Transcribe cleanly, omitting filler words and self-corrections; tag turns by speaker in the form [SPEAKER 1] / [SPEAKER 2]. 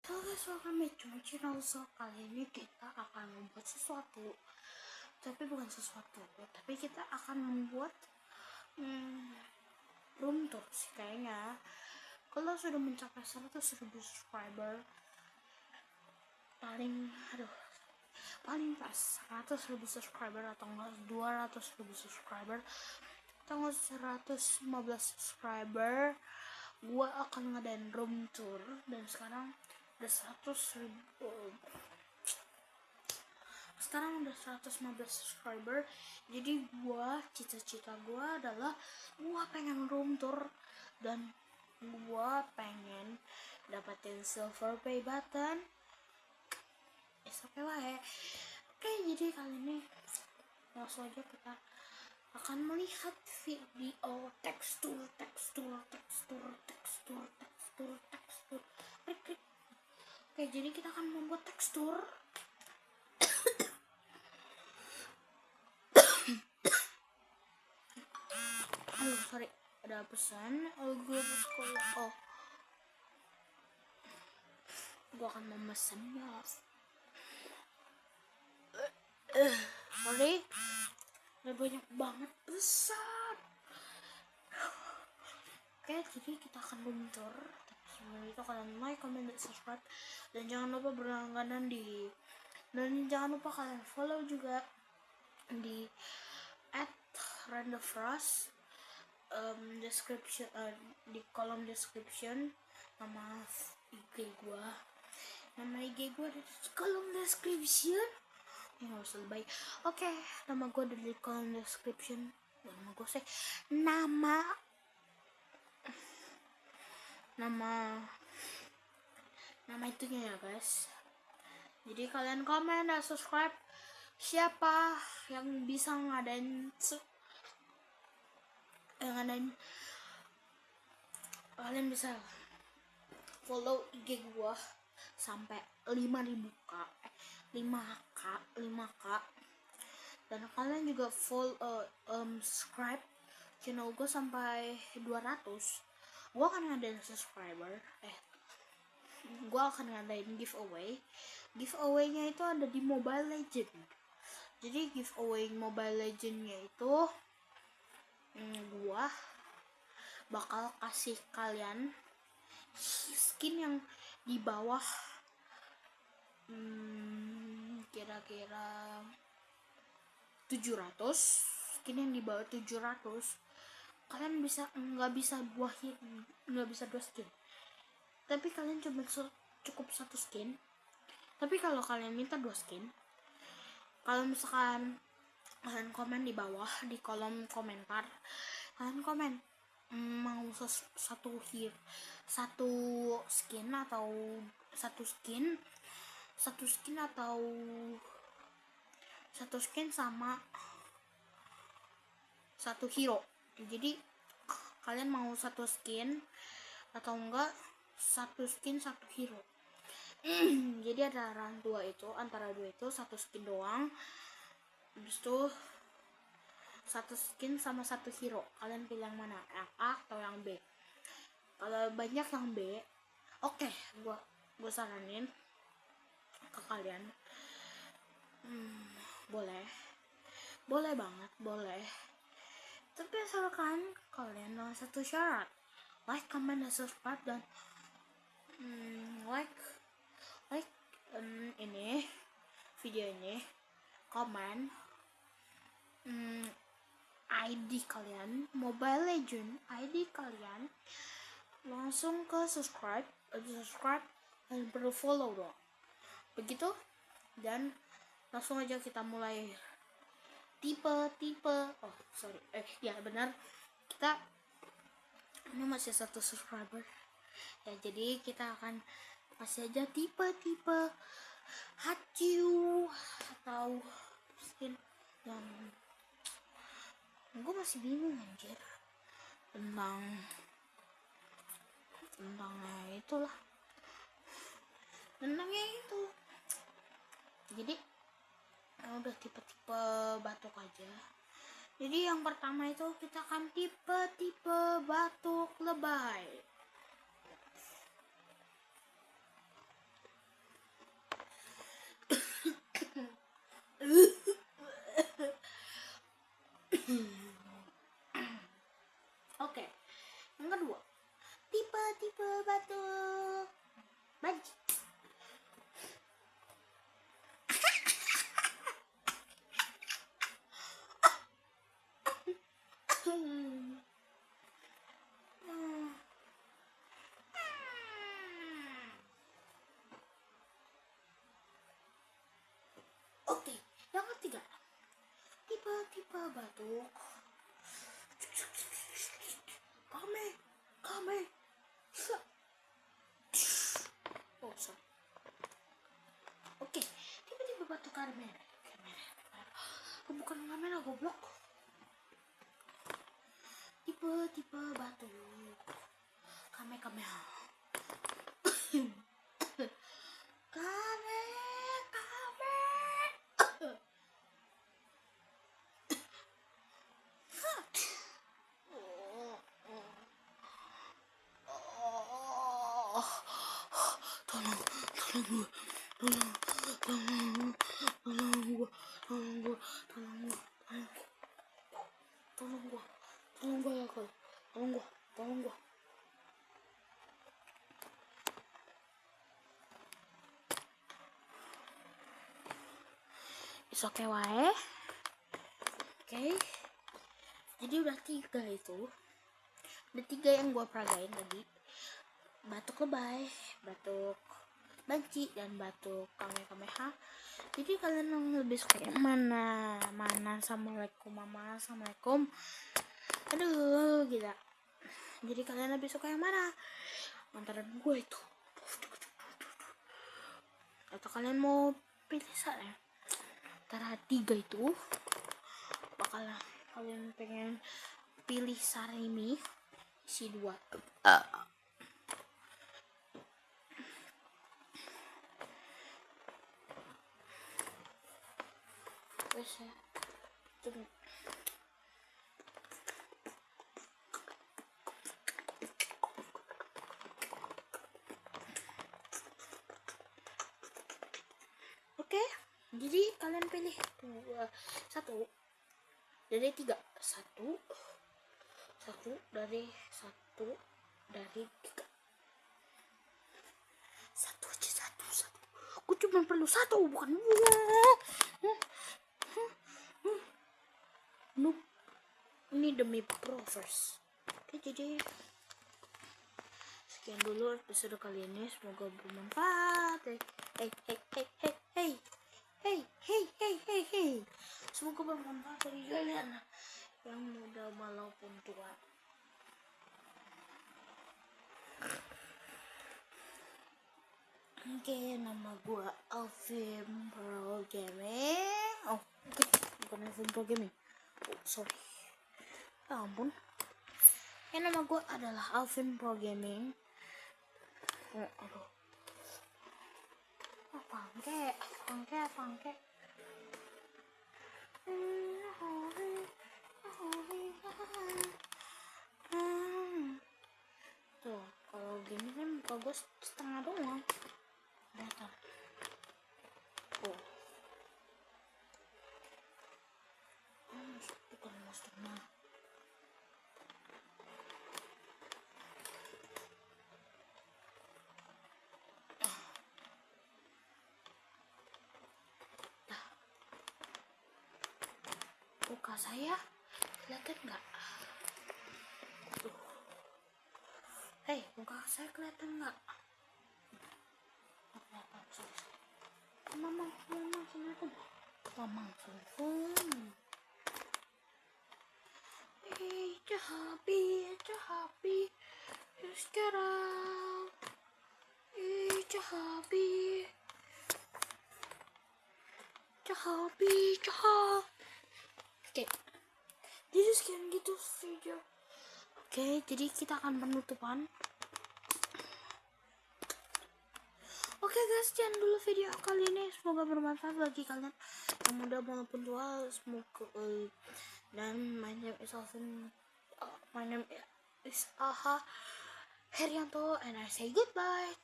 [SPEAKER 1] Halo guys, welcome back to my channel. So kali ini kita akan membuat sesuatu, tapi kita akan membuat room tour sih kayaknya. Kalau sudah mencapai 100.000 subscriber, paling pas 100.000 subscriber atau enggak 200.000 subscriber atau enggak 115 subscriber, gua akan ngadain room tour. Dan sekarang udah 100.000, sekarang udah 115 subscriber. Jadi cita-cita gua adalah gua pengen room tour dan gua pengen dapetin silver pay button. Oke wae. Oke, jadi kali ini langsung aja kita akan melihat video tekstur. Oke, jadi kita akan membuat tekstur. Sorry, ada pesan. Gue sekolah. Gue akan memesan ya. Sorry, ada banyak banget pesan. Oke, jadi kita akan room tour. Sebelum itu kalian like, comment, dan subscribe, dan jangan lupa berlangganan dan jangan lupa kalian follow juga di @randofrost. Description, di kolom description nama IG gua ada di kolom description. Nggak usah lebay. Oke, nama gua ada di kolom description. Nama gua nama itunya ya guys. Jadi kalian komen dan subscribe. Siapa yang bisa ngadain kalian bisa follow IG gua sampai 5k, dan kalian juga subscribe channel gua sampai 200. Gua akan ngadain gua akan ngadain giveaway-nya itu ada di Mobile Legend. Jadi giveaway Mobile Legend-nya itu gua bakal kasih kalian skin yang di bawah kira-kira 700. Skin yang di bawah 700 kalian nggak bisa dua skin, tapi kalian cukup satu skin. Tapi kalau kalian minta 2 skin, kalau misalkan kalian komen di bawah di kolom komentar, kalian komen mau satu skin atau satu skin sama satu hero. Jadi kalian mau satu skin atau enggak satu skin satu hero. Jadi antara dua itu satu skin doang. Habis itu satu skin sama satu hero. Kalian pilih yang mana, yang A atau yang B? Kalau banyak yang B, oke, gua saranin ke kalian, boleh banget, tapi asalkan kalian dengan satu syarat: like, comment, dan subscribe, dan ini video ini, komen ID kalian, Mobile Legend ID kalian, langsung ke subscribe dan perlu follow dong. Begitu, dan langsung aja kita mulai benar, kita ini masih 1 subscriber ya, jadi kita akan kasih aja tipe hachu atau skin yang gue masih bingung anjir tentangnya itu. Jadi udah tipe batuk aja. Jadi yang pertama itu kita akan tipe batuk lebay. tiba-tiba batuk. Kame. Oh, sorry. Oke, tiba-tiba batuk Carmen. Bukan kamera goblok. Tiba-tiba batuk. Kame. Tolong gua. It's okay wae. Oke. Jadi udah 3 itu. Ada 3 yang gua peragain tadi. Batuk lebay, batuk banci, dan batuk kamehameha. Jadi kalian yang lebih suka yang mana? Assalamualaikum mama, assalamualaikum. Aduh, gila. Jadi kalian lebih suka yang mana? Antara gue itu. Atau kalian mau pilih saya? Antara 3 itu. Bakal kalian pengen pilih Sarimi si 2. Wes ya. Oke, jadi kalian pilih 1 dari 3. 1 dari 3. 1 aja, 1. Aku cuma perlu 1, bukan 2. Noob. Ini demi progress. Oke, jadi sekian dulu episode kali ini, semoga bermanfaat. Hey. Semoga bermanfaat bagi kalian yang muda maupun tua. Oke, nama gua Alvin Pro Gaming. Oh, bukan Alvin Pro Gaming. Oh, sorry. Ya ampun. Nama gua adalah Alvin Pro Gaming. Aduh. Pangke. Tuh, kalau gini kan muka gue setengah doang. Lihat. Oh. Bukan setengah. Muka saya kelihatan nggak? Hei, muka saya kelihatan nggak? Mama, sini aku. Mama, telepon. Hey, Jahabi, just get out. Hey, Jahabi. Oke, jadi sekian gitu video. Oke, jadi kita akan penutupan. Oke guys, sekian dulu video kali ini. Semoga bermanfaat bagi kalian yang muda maupun tua. Semoga dan my name is Aha Herianto, and I say goodbye.